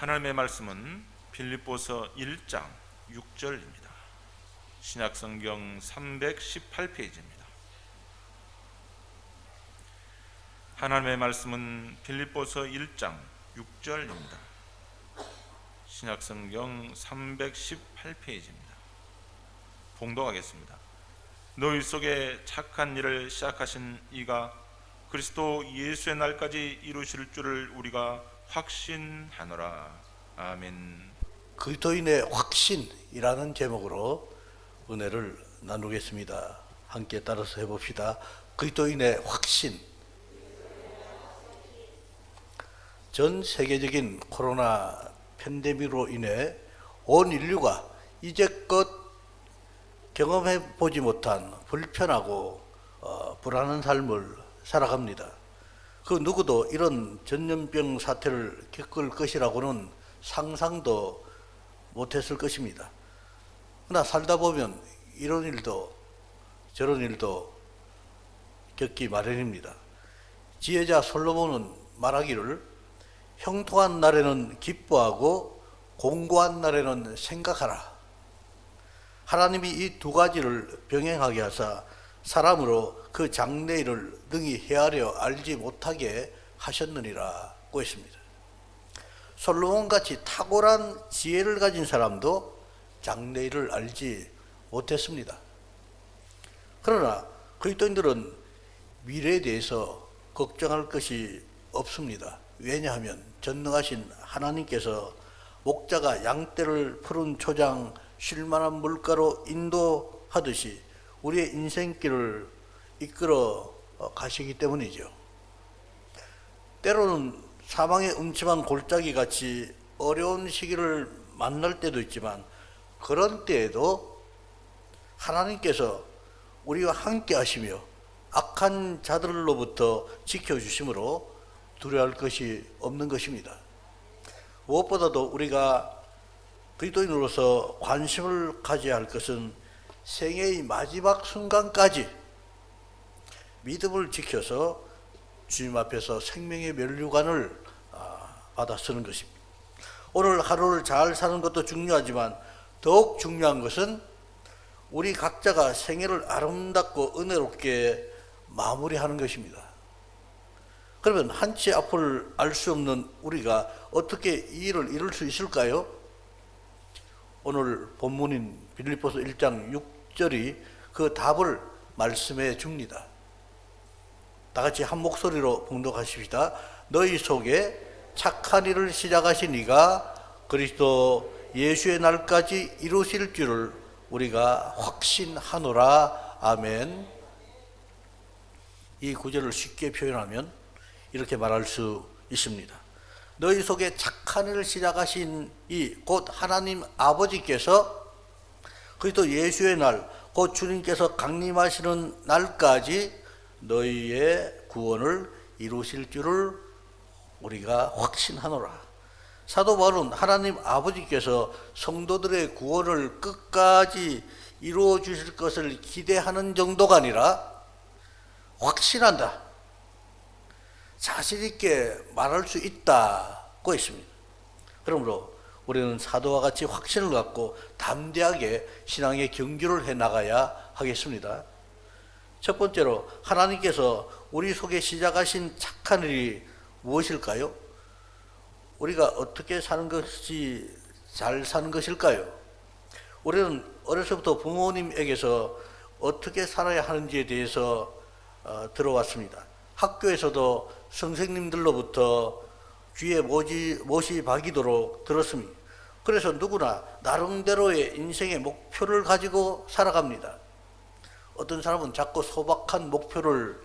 하나님의 말씀은 빌립보서 1장 6절입니다. 신약성경 318페이지입니다. 하나님의 말씀은 빌립보서 1장 6절입니다. 신약성경 318페이지입니다. 봉독하겠습니다. 너희 속에 착한 일을 시작하신 이가 그리스도 예수의 날까지 이루실 줄을 우리가 확신하노라. 아멘. 그리스도인의 확신이라는 제목으로 은혜를 나누겠습니다. 함께 따라서 해봅시다. 그리스도인의 확신. 전 세계적인 코로나 팬데믹으로 인해 온 인류가 이제껏 경험해 보지 못한 불편하고 불안한 삶을 살아갑니다. 그 누구도 이런 전염병 사태를 겪을 것이라고는 상상도 못했을 것입니다. 그러나 살다 보면 이런 일도 저런 일도 겪기 마련입니다. 지혜자 솔로몬은 말하기를 형통한 날에는 기뻐하고 공고한 날에는 생각하라. 하나님이 이 두 가지를 병행하게 하사 사람으로 그 장래일을 능히 헤아려 알지 못하게 하셨느니라고 했습니다. 솔로몬같이 탁월한 지혜를 가진 사람도 장래일을 알지 못했습니다. 그러나 그리스도인들은 미래에 대해서 걱정할 것이 없습니다. 왜냐하면 전능하신 하나님께서 목자가 양떼를 푸른 초장 쉴만한 물가로 인도하듯이 우리의 인생길을 이끌어 가시기 때문이죠. 때로는 사망의 음침한 골짜기 같이 어려운 시기를 만날 때도 있지만 그런 때에도 하나님께서 우리와 함께 하시며 악한 자들로부터 지켜주심으로 두려워할 것이 없는 것입니다. 무엇보다도 우리가 그리스도인으로서 관심을 가져야 할 것은 생애의 마지막 순간까지 믿음을 지켜서 주님 앞에서 생명의 면류관을 받아 쓰는 것입니다. 오늘 하루를 잘 사는 것도 중요하지만 더욱 중요한 것은 우리 각자가 생애를 아름답고 은혜롭게 마무리하는 것입니다. 그러면 한치 앞을 알 수 없는 우리가 어떻게 이 일을 이룰 수 있을까요? 오늘 본문인 빌립보서 1장 6절이 그 답을 말씀해 줍니다. 다 같이 한 목소리로 봉독하십시다. 너희 속에 착한 일을 시작하신 이가 그리스도 예수의 날까지 이루실 줄을 우리가 확신하노라. 아멘. 이 구절을 쉽게 표현하면 이렇게 말할 수 있습니다. 너희 속에 착한 일을 시작하신 이 곧 하나님 아버지께서 그리스도 예수의 날, 곧 주님께서 강림하시는 날까지 너희의 구원을 이루실 줄을 우리가 확신하노라. 사도 바울은 하나님 아버지께서 성도들의 구원을 끝까지 이루어 주실 것을 기대하는 정도가 아니라 확신한다, 자신 있게 말할 수 있다고 했습니다. 그러므로 우리는 사도와 같이 확신을 갖고 담대하게 신앙의 경주를 해나가야 하겠습니다. 첫 번째로 하나님께서 우리 속에 시작하신 착한 일이 무엇일까요? 우리가 어떻게 사는 것이 잘 사는 것일까요? 우리는 어려서부터 부모님에게서 어떻게 살아야 하는지에 대해서 들어왔습니다. 학교에서도 선생님들로부터 귀에 못이 박이도록 들었습니다. 그래서 누구나 나름대로의 인생의 목표를 가지고 살아갑니다. 어떤 사람은 자꾸 소박한 목표를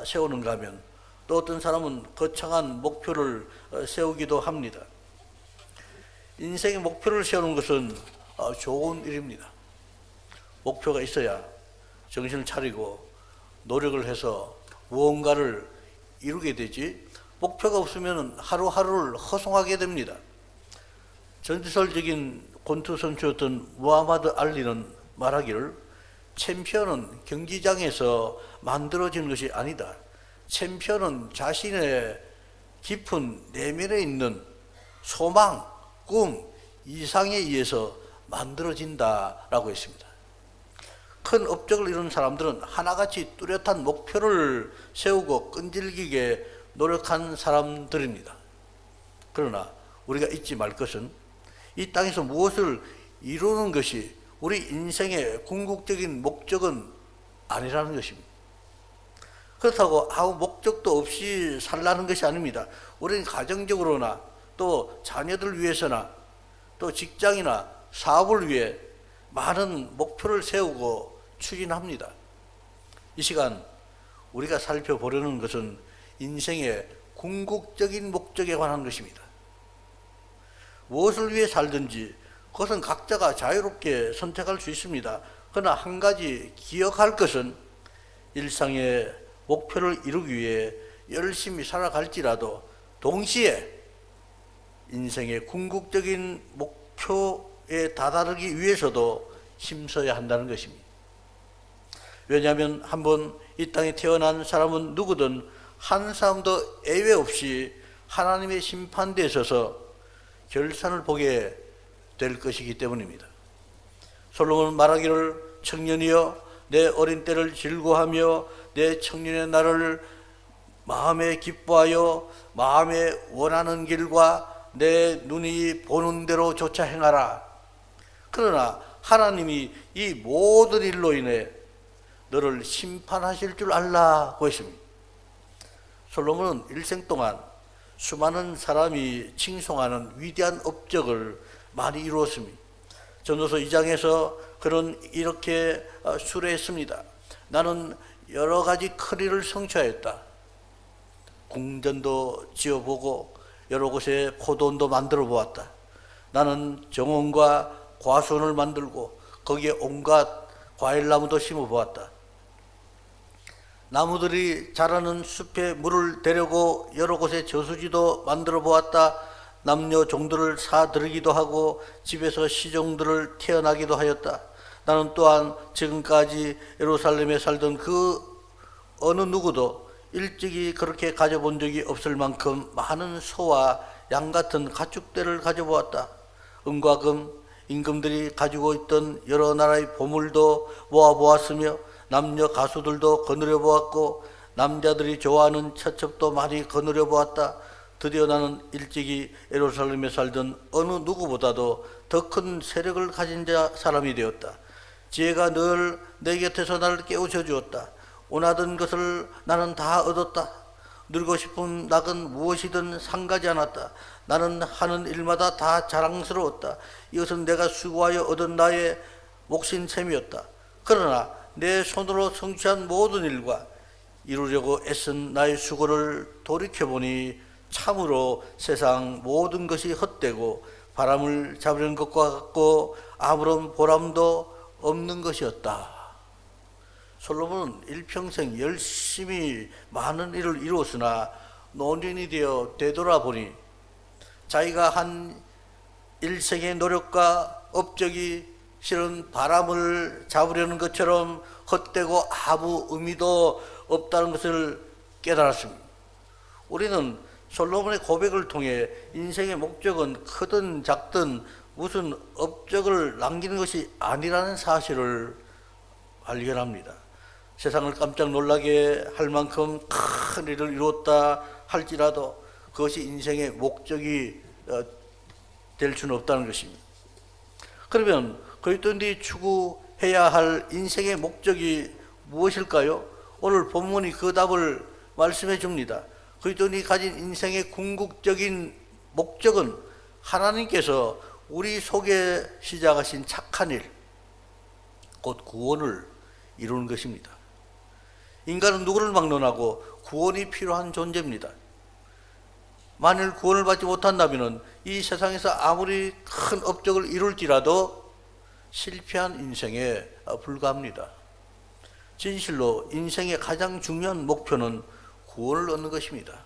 세우는가 하면 또 어떤 사람은 거창한 목표를 세우기도 합니다. 인생의 목표를 세우는 것은 좋은 일입니다. 목표가 있어야 정신을 차리고 노력을 해서 무언가를 이루게 되지, 목표가 없으면 하루하루를 허송하게 됩니다. 전설적인 권투 선수였던 무하마드 알리는 말하기를 챔피언은 경기장에서 만들어지는 것이 아니다. 챔피언은 자신의 깊은 내면에 있는 소망, 꿈, 이상에 의해서 만들어진다라고 했습니다. 큰 업적을 이룬 사람들은 하나같이 뚜렷한 목표를 세우고 끈질기게 노력한 사람들입니다. 그러나 우리가 잊지 말 것은 이 땅에서 무엇을 이루는 것이 우리 인생의 궁극적인 목적은 아니라는 것입니다. 그렇다고 아무 목적도 없이 살라는 것이 아닙니다. 우리는 가정적으로나 또 자녀들 위해서나 또 직장이나 사업을 위해 많은 목표를 세우고 추진합니다. 이 시간 우리가 살펴보려는 것은 인생의 궁극적인 목적에 관한 것입니다. 무엇을 위해 살든지 그것은 각자가 자유롭게 선택할 수 있습니다. 그러나 한 가지 기억할 것은 일상의 목표를 이루기 위해 열심히 살아갈지라도 동시에 인생의 궁극적인 목표에 다다르기 위해서도 힘써야 한다는 것입니다. 왜냐하면 한번 이 땅에 태어난 사람은 누구든 한 사람도 예외 없이 하나님의 심판대에 서서 결산을 보게 될 것이기 때문입니다. 솔로몬은 말하기를 청년이여 내 어린 때를 즐거워하며 내 청년의 날을 마음에 기뻐하여 마음에 원하는 길과 내 눈이 보는 대로 조차 행하라. 그러나 하나님이 이 모든 일로 인해 너를 심판하실 줄 알라고 했습니다. 솔로몬은 일생 동안 수많은 사람이 칭송하는 위대한 업적을 많이 이루었습니다. 전도서 2장에서 그는 이렇게 수레했습니다. 나는 여러 가지 큰 일을 성취하였다. 궁전도 지어보고 여러 곳에 포도원도 만들어 보았다. 나는 정원과 과수원을 만들고 거기에 온갖 과일나무도 심어 보았다. 나무들이 자라는 숲에 물을 대려고 여러 곳에 저수지도 만들어 보았다. 남녀 종들을 사들이기도 하고 집에서 시종들을 태어나기도 하였다. 나는 또한 지금까지 예루살렘에 살던 그 어느 누구도 일찍이 그렇게 가져본 적이 없을 만큼 많은 소와 양 같은 가축들을 가져보았다. 은과 금, 임금들이 가지고 있던 여러 나라의 보물도 모아보았으며 남녀 가수들도 거느려 보았고 남자들이 좋아하는 처첩도 많이 거느려 보았다. 드디어 나는 일찍이 예루살렘에 살던 어느 누구보다도 더 큰 세력을 가진 사람이 되었다. 지혜가 늘 내 곁에서 나를 깨우쳐 주었다. 원하던 것을 나는 다 얻었다. 누리고 싶은 낙은 무엇이든 상가지 않았다. 나는 하는 일마다 다 자랑스러웠다. 이것은 내가 수고하여 얻은 나의 몫인 셈이었다. 그러나 내 손으로 성취한 모든 일과 이루려고 애쓴 나의 수고를 돌이켜보니 참으로 세상 모든 것이 헛되고 바람을 잡으려는 것과 같고 아무런 보람도 없는 것이었다. 솔로몬은 일평생 열심히 많은 일을 이루었으나 노년이 되어 되돌아보니 자기가 한 일생의 노력과 업적이 실은 바람을 잡으려는 것처럼 헛되고 아무 의미도 없다는 것을 깨달았습니다. 우리는 솔로몬의 고백을 통해 인생의 목적은 크든 작든 무슨 업적을 남기는 것이 아니라는 사실을 발견합니다. 세상을 깜짝 놀라게 할 만큼 큰 일을 이루었다 할지라도 그것이 인생의 목적이 될 수는 없다는 것입니다. 그러면 그리스도인들이 추구해야 할 인생의 목적이 무엇일까요? 오늘 본문이 그 답을 말씀해 줍니다. 그리스도인이 가진 인생의 궁극적인 목적은 하나님께서 우리 속에 시작하신 착한 일, 곧 구원을 이루는 것입니다. 인간은 누구를 막론하고 구원이 필요한 존재입니다. 만일 구원을 받지 못한다면 이 세상에서 아무리 큰 업적을 이룰지라도 실패한 인생에 불과합니다. 진실로 인생의 가장 중요한 목표는 구원을 얻는 것입니다.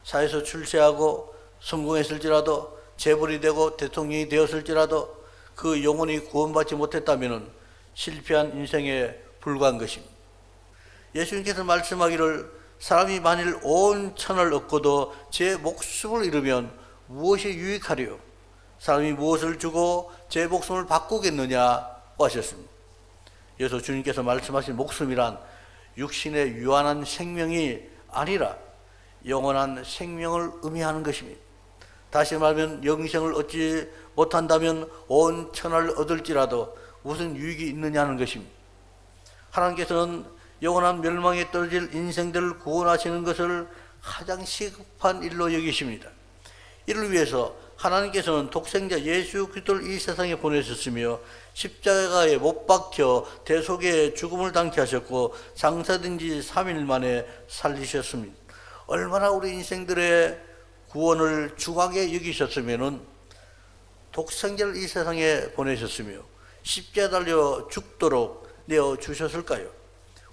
사회에서 출세하고 성공했을지라도 재벌이 되고 대통령이 되었을지라도 그 영혼이 구원받지 못했다면 실패한 인생에 불과한 것입니다. 예수님께서 말씀하기를 사람이 만일 온 천을 얻고도 제 목숨을 잃으면 무엇이 유익하리요? 사람이 무엇을 주고 제 목숨을 바꾸겠느냐고 하셨습니다. 여기서 주님께서 말씀하신 목숨이란 육신의 유한한 생명이 아니라 영원한 생명을 의미하는 것입니다. 다시 말하면 영생을 얻지 못한다면 온 천하를 얻을지라도 무슨 유익이 있느냐는 것입니다. 하나님께서는 영원한 멸망에 떨어질 인생들을 구원하시는 것을 가장 시급한 일로 여기십니다. 이를 위해서 하나님께서는 독생자 예수 그리스도를 이 세상에 보내셨으며 십자가에 못 박혀 대속의 죽음을 당케 하셨고 장사된 지 3일 만에 살리셨습니다. 얼마나 우리 인생들의 구원을 중하게 여기셨으면 독생자를 이 세상에 보내셨으며 십자가에 달려 죽도록 내어주셨을까요?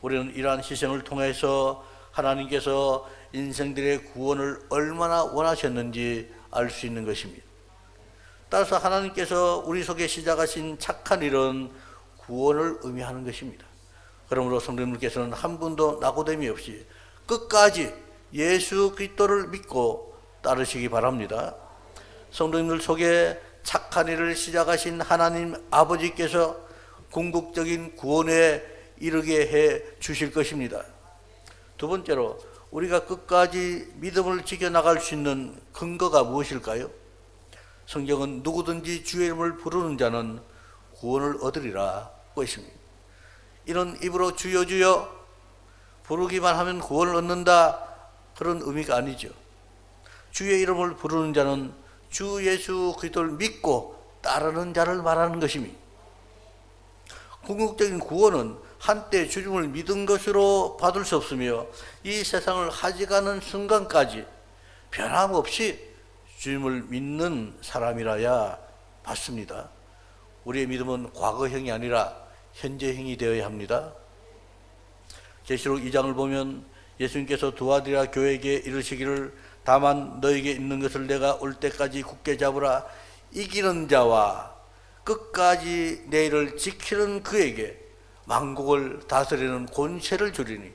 우리는 이러한 희생을 통해서 하나님께서 인생들의 구원을 얼마나 원하셨는지 알 수 있는 것입니다. 따라서 하나님께서 우리 속에 시작하신 착한 일은 구원을 의미하는 것입니다. 그러므로 성도님께서는 한 분도 낙오됨이 없이 끝까지 예수 그리스도를 믿고 따르시기 바랍니다. 성도님들 속에 착한 일을 시작하신 하나님 아버지께서 궁극적인 구원에 이르게 해 주실 것입니다. 두 번째로 우리가 끝까지 믿음을 지켜나갈 수 있는 근거가 무엇일까요? 성경은 누구든지 주의 이름을 부르는 자는 구원을 얻으리라고 했습니다. 이런 입으로 주여 주여 부르기만 하면 구원을 얻는다, 그런 의미가 아니죠. 주의 이름을 부르는 자는 주 예수 그리스도를 믿고 따르는 자를 말하는 것입니다. 궁극적인 구원은 한때 주님을 믿은 것으로 받을 수 없으며 이 세상을 하직하는 순간까지 변함없이 주님을 믿는 사람이라야 받습니다. 우리의 믿음은 과거형이 아니라 현재형이 되어야 합니다. 계시록 2장을 보면 예수님께서 두 아들이라 교회에게 이르시기를 다만 너에게 있는 것을 내가 올 때까지 굳게 잡으라. 이기는 자와 끝까지 내 일을 지키는 그에게 만국을 다스리는 권세를 주리니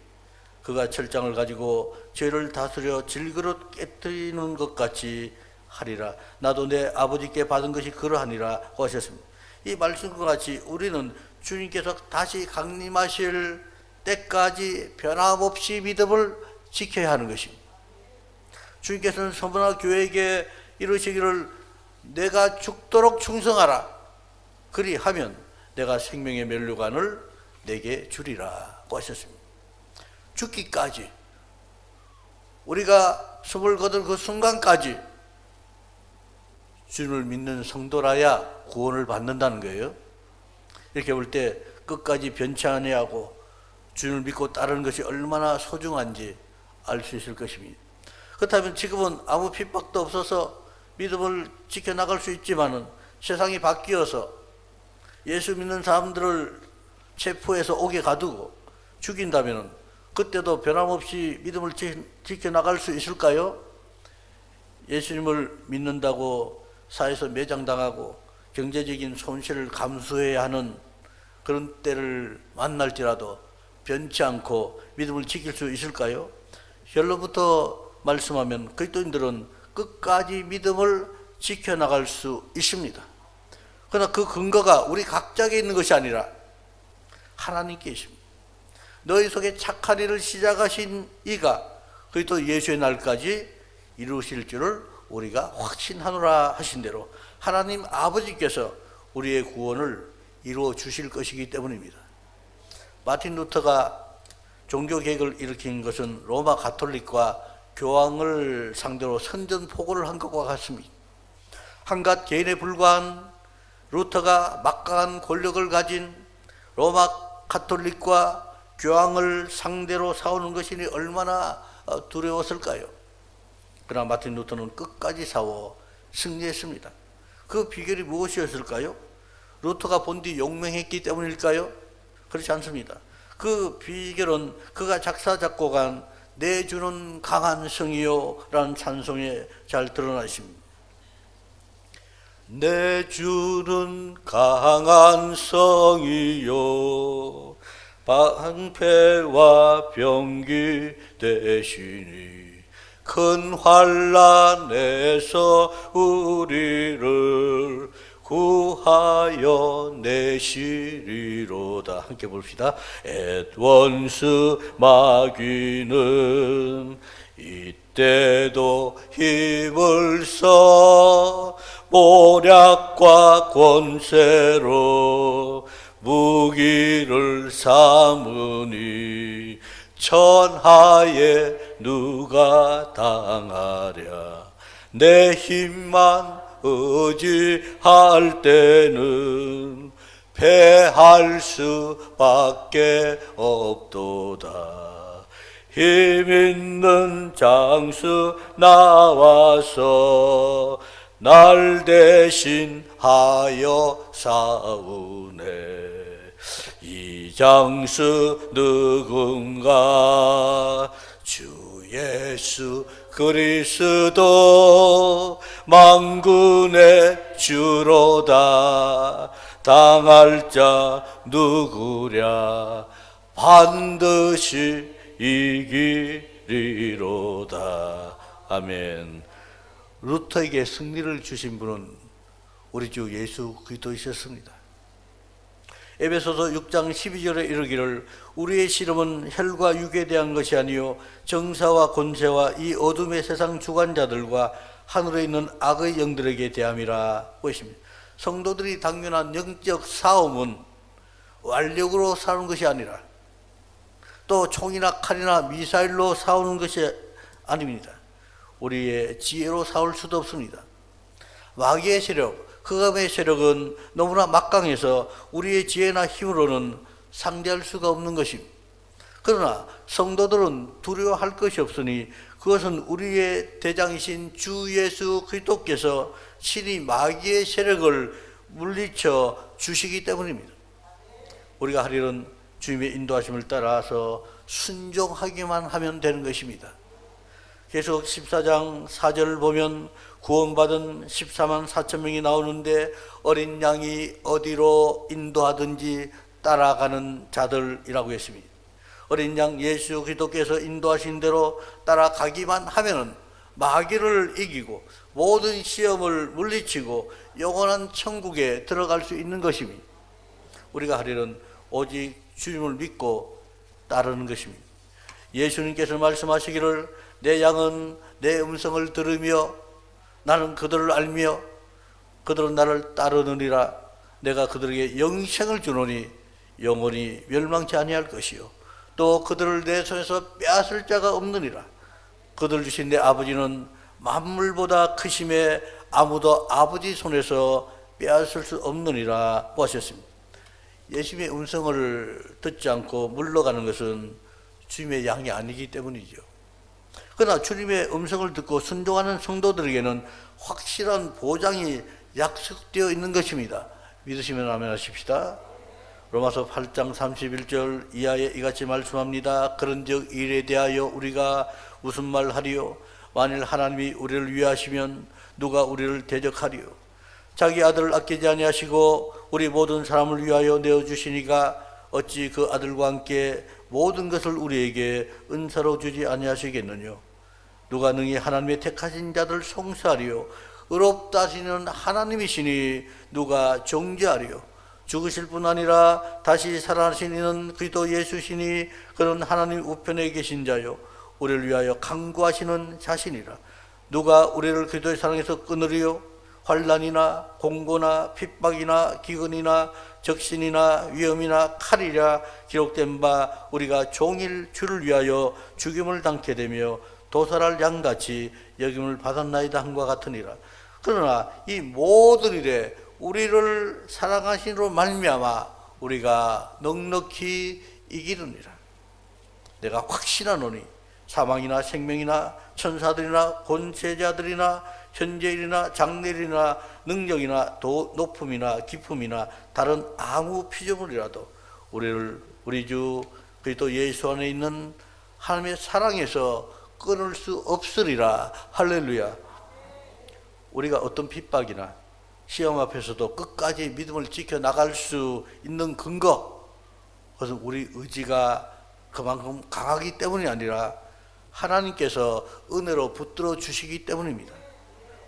그가 철장을 가지고 죄를 다스려 질그릇 깨뜨리는 것 같이 하리라. 나도 내 아버지께 받은 것이 그러하니라 하셨습니다. 이 말씀과 같이 우리는 주님께서 다시 강림하실 때까지 변함없이 믿음을 지켜야 하는 것입니다. 주님께서는 서머나 교회에게 이르시기를 내가 죽도록 충성하라. 그리하면 내가 생명의 면류관을 내게 주리라고 하셨습니다. 죽기까지, 우리가 숨을 거둔 그 순간까지 주님을 믿는 성도라야 구원을 받는다는 거예요. 이렇게 볼 때 끝까지 변치 아니하고 주님을 믿고 따르는 것이 얼마나 소중한지 알 수 있을 것입니다. 그렇다면 지금은 아무 핍박도 없어서 믿음을 지켜나갈 수 있지만은 세상이 바뀌어서 예수 믿는 사람들을 체포해서 옥에 가두고 죽인다면 그때도 변함없이 믿음을 지켜나갈 수 있을까요? 예수님을 믿는다고 사회에서 매장당하고 경제적인 손실을 감수해야 하는 그런 때를 만날지라도 변치 않고 믿음을 지킬 수 있을까요? 결론부터 말씀하면 그리스도인들은 끝까지 믿음을 지켜나갈 수 있습니다. 그러나 그 근거가 우리 각자에게 있는 것이 아니라 하나님께 있습니다. 너희 속에 착한 일을 시작하신 이가 그리스도 예수의 날까지 이루실 줄을 우리가 확신하노라 하신 대로 하나님 아버지께서 우리의 구원을 이루어 주실 것이기 때문입니다. 마틴 루터가 종교개혁을 일으킨 것은 로마 가톨릭과 교황을 상대로 선전포고를 한 것과 같습니다. 한갓 개인에 불과한 루터가 막강한 권력을 가진 로마 가톨릭과 교황을 상대로 싸우는 것이 얼마나 두려웠을까요? 그러나 마틴 루터는 끝까지 싸워 승리했습니다. 그 비결이 무엇이었을까요? 루터가 본디 용맹했기 때문일까요? 그렇지 않습니다. 그 비결은 그가 작사 작곡한 내주는 강한 성이요 라는 찬송에 잘 드러나 있습니다. 내주는 강한 성이요 방패와 병기 되시니 큰 환난에서 우리를 구하여 내시리로다. 함께 봅시다. 앳원수 마귀는 이때도 힘을 써 모략과 권세로 무기를 삼으니 천하에 누가 당하랴. 내 힘만 의지할 때는 패할 수밖에 없도다. 힘 있는 장수 나와서 날 대신하여 싸우네. 이 장수 누군가? 주 예수 그리스도 만군의 주로다. 당할 자 누구랴? 반드시 이기리로다. 아멘. 루터에게 승리를 주신 분은 우리 주 예수 그리스도이셨습니다. 에베소서 6장 12절에 이르기를 우리의 씨름은 혈과 육에 대한 것이 아니요 정사와 권세와 이 어둠의 세상 주관자들과 하늘에 있는 악의 영들에게 대함이라 보십니다. 성도들이 당면한 영적 싸움은 완력으로 싸우는 것이 아니라 또 총이나 칼이나 미사일로 싸우는 것이 아닙니다. 우리의 지혜로 싸울 수도 없습니다. 마귀의 세력, 흑암의 세력은 너무나 막강해서 우리의 지혜나 힘으로는 상대할 수가 없는 것입니다. 그러나 성도들은 두려워할 것이 없으니 그것은 우리의 대장이신 주 예수 그리스도께서 친히 마귀의 세력을 물리쳐 주시기 때문입니다. 우리가 할 일은 주님의 인도하심을 따라서 순종하기만 하면 되는 것입니다. 계속 14장 4절 보면 구원받은 14만 4천 명이 나오는데 어린 양이 어디로 인도하든지 따라가는 자들이라고 했습니다. 어린 양 예수 그리스도께서 인도하신 대로 따라가기만 하면은 마귀를 이기고 모든 시험을 물리치고 영원한 천국에 들어갈 수 있는 것입니다. 우리가 할 일은 오직 주님을 믿고 따르는 것입니다. 예수님께서 말씀하시기를 내 양은 내 음성을 들으며 나는 그들을 알며 그들은 나를 따르느니라. 내가 그들에게 영생을 주노니 영원히 멸망치 아니할 것이요 또 그들을 내 손에서 빼앗을 자가 없느니라. 그들 주신 내 아버지는 만물보다 크심에 아무도 아버지 손에서 빼앗을 수 없느니라 하셨습니다. 예수님의 음성을 듣지 않고 물러가는 것은 주님의 양이 아니기 때문이죠. 그러나 주님의 음성을 듣고 순종하는 성도들에게는 확실한 보장이 약속되어 있는 것입니다. 믿으시면 아멘 하십시다. 로마서 8장 31절 이하에 이같이 말씀합니다. 그런즉 일에 대하여 우리가 무슨 말 하리요? 만일 하나님이 우리를 위하시면 누가 우리를 대적하리요? 자기 아들을 아끼지 아니하시고 우리 모든 사람을 위하여 내어주시니까 어찌 그 아들과 함께 모든 것을 우리에게 은사로 주지 아니하시겠느냐? 누가 능히 하나님의 택하신 자들 송사하리요? 의롭다 하시는 하나님이시니 누가 정죄하리요? 죽으실 뿐 아니라 다시 살아나신 이는 그리스도 예수시니 그는 하나님 우편에 계신 자요 우리를 위하여 강구하시는 자신이라. 누가 우리를 그리스도의 사랑에서 끊으리요? 환난이나 공고나 핍박이나 기근이나 적신이나 위험이나 칼이라. 기록된 바 우리가 종일 주를 위하여 죽임을 당케 되며 도살할 양같이 여김을 받았나이다 함과 같으니라. 그러나 이 모든 일에 우리를 사랑하시므로 말미암아 우리가 넉넉히 이기느니라. 내가 확신하노니 사망이나 생명이나 천사들이나 권세자들이나 현재일이나 장래일이나 능력이나 높음이나 깊음이나 다른 아무 피조물이라도 우리 주 그리스도 예수 안에 있는 하나님의 사랑에서 끊을 수 없으리라. 할렐루야. 우리가 어떤 핍박이나 시험 앞에서도 끝까지 믿음을 지켜나갈 수 있는 근거, 그것은 우리 의지가 그만큼 강하기 때문이 아니라 하나님께서 은혜로 붙들어 주시기 때문입니다.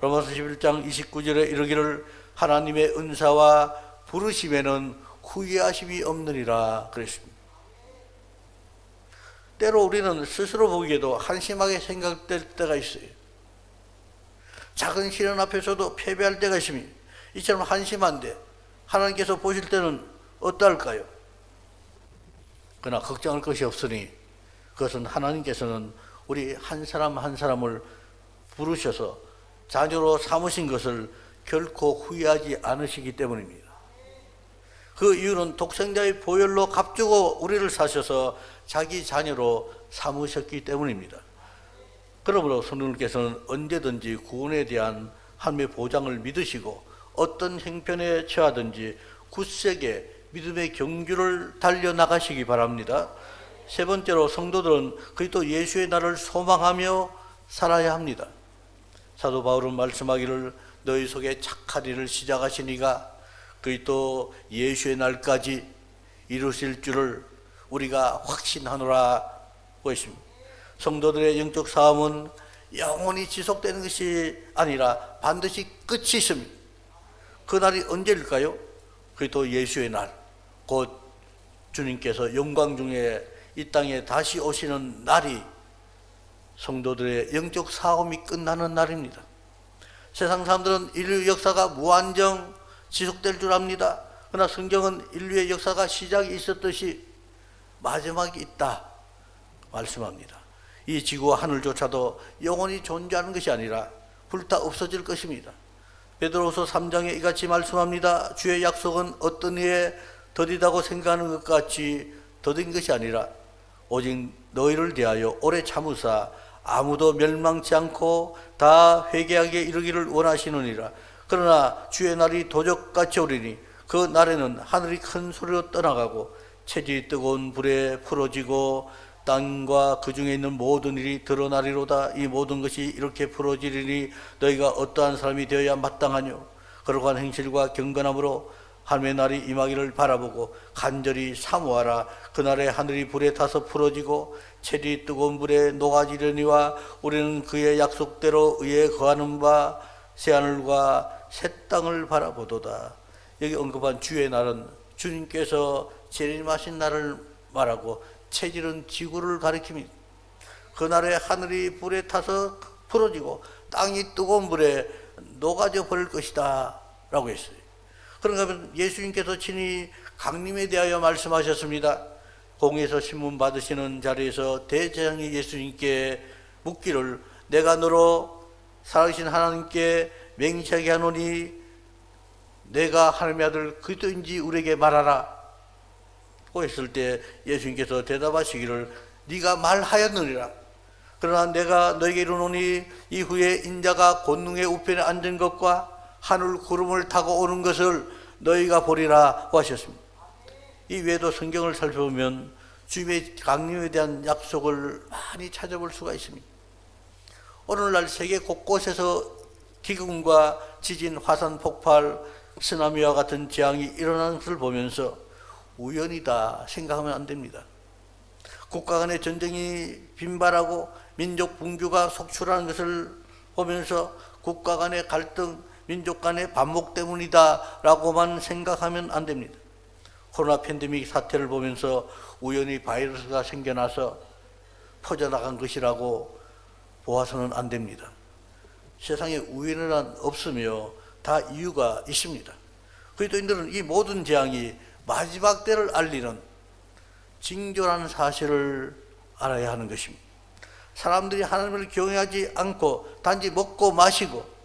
로마서 11장 29절에 이르기를 하나님의 은사와 부르심에는 후회하심이 없느니라 그랬습니다. 때로 우리는 스스로 보기에도 한심하게 생각될 때가 있어요. 작은 시련 앞에서도 패배할 때가 있으니 이처럼 한심한데 하나님께서 보실 때는 어떠할까요? 그러나 걱정할 것이 없으니 그것은 하나님께서는 우리 한 사람 한 사람을 부르셔서 자녀로 삼으신 것을 결코 후회하지 않으시기 때문입니다. 그 이유는 독생자의 보혈로 값주고 우리를 사셔서 자기 자녀로 삼으셨기 때문입니다. 그러므로 성령께서는 언제든지 구원에 대한 하나님의 보장을 믿으시고 어떤 형편에 처하든지 굳세게 믿음의 경주를 달려나가시기 바랍니다. 세 번째로 성도들은 그리스도 예수의 날을 소망하며 살아야 합니다. 사도 바울은 말씀하기를 너희 속에 착한 일을 시작하신 이가 그리스도 예수의 날까지 이루실 줄을 우리가 확신하노라 보십니다. 성도들의 영적 싸움은 영원히 지속되는 것이 아니라 반드시 끝이 있습니다. 그 날이 언제일까요? 그리스도 예수의 날, 곧 주님께서 영광 중에 이 땅에 다시 오시는 날이 성도들의 영적 싸움이 끝나는 날입니다. 세상 사람들은 인류 역사가 무한정 지속될 줄 압니다. 그러나 성경은 인류의 역사가 시작이 있었듯이 마지막이 있다 말씀합니다. 이 지구와 하늘조차도 영원히 존재하는 것이 아니라 불타 없어질 것입니다. 베드로후서 3장에 이같이 말씀합니다. 주의 약속은 어떤 이에 더디다고 생각하는 것 같이 더딘 것이 아니라 오직 너희를 대하여 오래 참으사 아무도 멸망치 않고 다 회개하게 이르기를 원하시느니라. 그러나 주의 날이 도적같이 오리니 그 날에는 하늘이 큰 소리로 떠나가고 체질이 뜨거운 불에 풀어지고 땅과 그 중에 있는 모든 일이 드러나리로다. 이 모든 것이 이렇게 풀어지리니 너희가 어떠한 사람이 되어야 마땅하뇨. 거룩한 행실과 경건함으로 하나님의 날이 임하기를 바라보고 간절히 사모하라. 그날에 하늘이 불에 타서 풀어지고 체질이 뜨거운 불에 녹아지려니와 우리는 그의 약속대로 의에 거하는 바 새하늘과 새 땅을 바라보도다. 여기 언급한 주의 날은 주님께서 재림하신 날을 말하고 체질은 지구를 가리킵니다. 그날에 하늘이 불에 타서 풀어지고 땅이 뜨거운 불에 녹아져 버릴 것이다 라고 했어요. 그런가 하면 예수님께서 친히 강림에 대하여 말씀하셨습니다. 공에서 신문 받으시는 자리에서 대제사장이 예수님께 묻기를 내가 너로 살아계신 하나님께 맹세하게 하노니 내가 하나님의 아들 그리스도인지 우리에게 말하라 고 했을 때 예수님께서 대답하시기를 네가 말하였느니라. 그러나 내가 너에게 이르노니 이후에 인자가 권능의 우편에 앉은 것과 하늘 구름을 타고 오는 것을 너희가 보리라 하셨습니다. 이 외에도 성경을 살펴보면 주님의 강림에 대한 약속을 많이 찾아볼 수가 있습니다. 오늘날 세계 곳곳에서 기근과 지진, 화산 폭발, 쓰나미와 같은 재앙이 일어나는 것을 보면서 우연이다 생각하면 안 됩니다. 국가 간의 전쟁이 빈발하고 민족 분규가 속출하는 것을 보면서 국가 간의 갈등, 민족 간의 반목 때문이다 라고만 생각하면 안 됩니다. 코로나 팬데믹 사태를 보면서 우연히 바이러스가 생겨나서 퍼져나간 것이라고 보아서는 안 됩니다. 세상에 우연은 없으며 다 이유가 있습니다. 그리스도인들은 이 모든 재앙이 마지막 때를 알리는 징조라는 사실을 알아야 하는 것입니다. 사람들이 하나님을 경외하지 않고 단지 먹고 마시고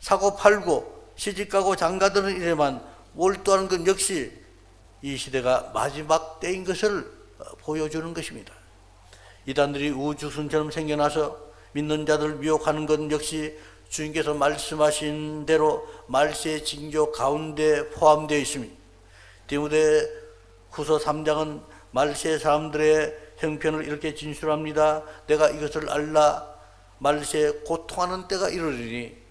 사고 팔고 시집가고 장가드는 일에만 몰두하는 것 역시 이 시대가 마지막 때인 것을 보여주는 것입니다. 이단들이 우주순처럼 생겨나서 믿는 자들을 미혹하는 것 역시 주님께서 말씀하신 대로 말세의 징조 가운데 포함되어 있습니다. 디모데 후서 3장은 말세 사람들의 형편을 이렇게 진술합니다. 내가 이것을 알라. 말세에 고통하는 때가 이르리니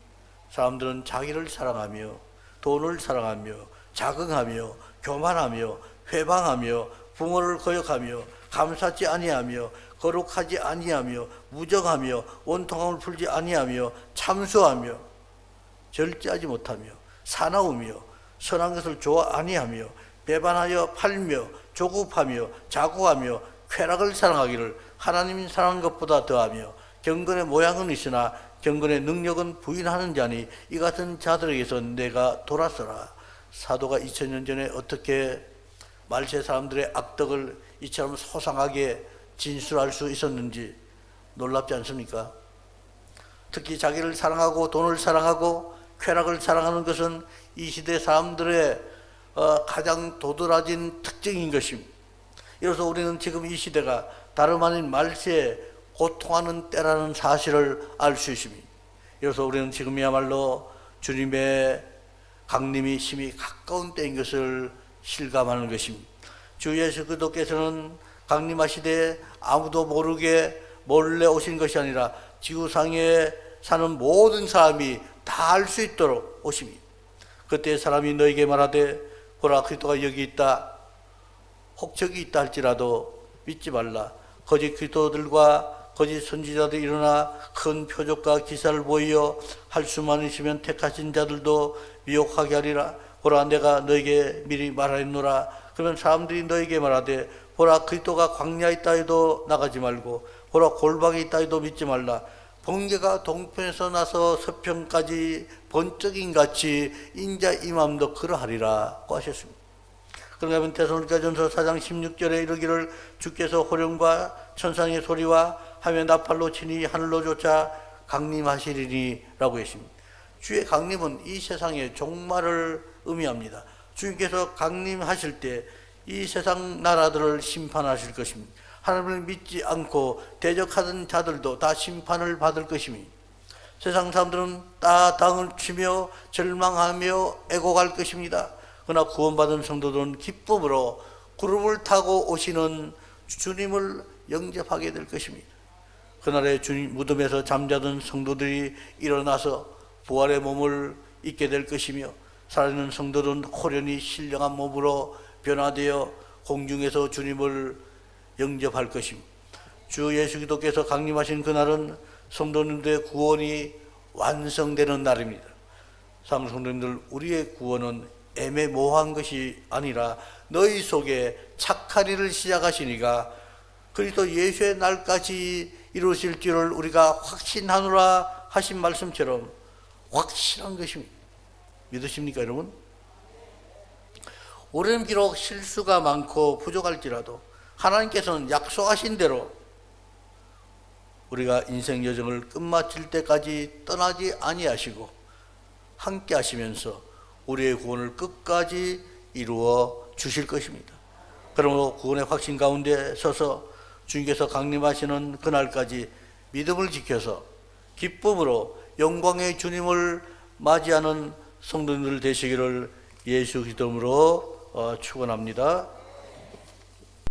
사람들은 자기를 사랑하며 돈을 사랑하며 자긍하며 교만하며 회방하며 부모를 거역하며 감사치 아니하며 거룩하지 아니하며 무정하며 원통함을 풀지 아니하며 참수하며 절제하지 못하며 사나우며 선한 것을 좋아 아니하며 배반하여 팔며 조급하며 자고하며 쾌락을 사랑하기를 하나님이 사랑한 것보다 더하며 경건의 모양은 있으나 경건의 능력은 부인하는 자니 이 같은 자들에게서 내가 돌아서라. 사도가 2000년 전에 어떻게 말세 사람들의 악덕을 이처럼 소상하게 진술할 수 있었는지 놀랍지 않습니까? 특히 자기를 사랑하고 돈을 사랑하고 쾌락을 사랑하는 것은 이 시대 사람들의 가장 도드라진 특징인 것입니다. 이로써 우리는 지금 이 시대가 다름 아닌 말세에 고통하는 때라는 사실을 알 수 있습니다. 이로써 우리는 지금이야말로 주님의 강림이 심히 가까운 때인 것을 실감하는 것입니다. 주 예수 그리스도께서는 강림하시되 아무도 모르게 몰래 오신 것이 아니라 지구상에 사는 모든 사람이 다 알 수 있도록 오십니다. 그때 사람이 너에게 말하되 보라 그리스도가 여기 있다 혹 저기 있다 할지라도 믿지 말라. 거짓 그리스도들과 거짓 선지자들이 일어나 큰 표적과 기사를 보이어 할 수만 있으면 택하신 자들도 미혹하게 하리라. 보라 내가 너에게 미리 말하였노라. 그러면 사람들이 너에게 말하되 보라 그리스도가 광야에 있다 해도 나가지 말고 보라 골방에 있다 해도 믿지 말라. 번개가 동편에서 나서 서편까지 번쩍인 같이 인자 임함도 그러하리라고 하셨습니다. 그런가 하면 데살로니가전서 4장 16절에 이르기를 주께서 호령과 천상의 소리와 하며 나팔로 치니 하늘로 쫓아 강림하시리니 라고 했습니다. 주의 강림은 이 세상의 종말을 의미합니다. 주님께서 강림하실 때 이 세상 나라들을 심판하실 것입니다. 하나님을 믿지 않고 대적하던 자들도 다 심판을 받을 것입니다. 세상 사람들은 다 당을 치며 절망하며 애곡할 것입니다. 그러나 구원받은 성도들은 기쁨으로 구름을 타고 오시는 주님을 영접하게 될 것입니다. 그날에 주님 무덤에서 잠자던 성도들이 일어나서 부활의 몸을 입게 될 것이며 살아있는 성도들은 호련히 신령한 몸으로 변화되어 공중에서 주님을 영접할 것입니다. 주 예수 그리스도께서 강림하신 그날은 성도님들의 구원이 완성되는 날입니다. 사랑하는 성도님들, 우리의 구원은 애매모호한 것이 아니라 너희 속에 착한 일을 시작하시니가 그리스도 예수의 날까지 이루실 줄을 우리가 확신하노라 하신 말씀처럼 확실한 것입니다. 믿으십니까 여러분? 우리는 비록 실수가 많고 부족할지라도 하나님께서는 약속하신 대로 우리가 인생 여정을 끝마칠 때까지 떠나지 아니하시고 함께 하시면서 우리의 구원을 끝까지 이루어 주실 것입니다. 그러므로 구원의 확신 가운데 서서 주님께서 강림하시는 그날까지 믿음을 지켜서 기쁨으로 영광의 주님을 맞이하는 성도님들 되시기를 예수 그리스도로 축원합니다.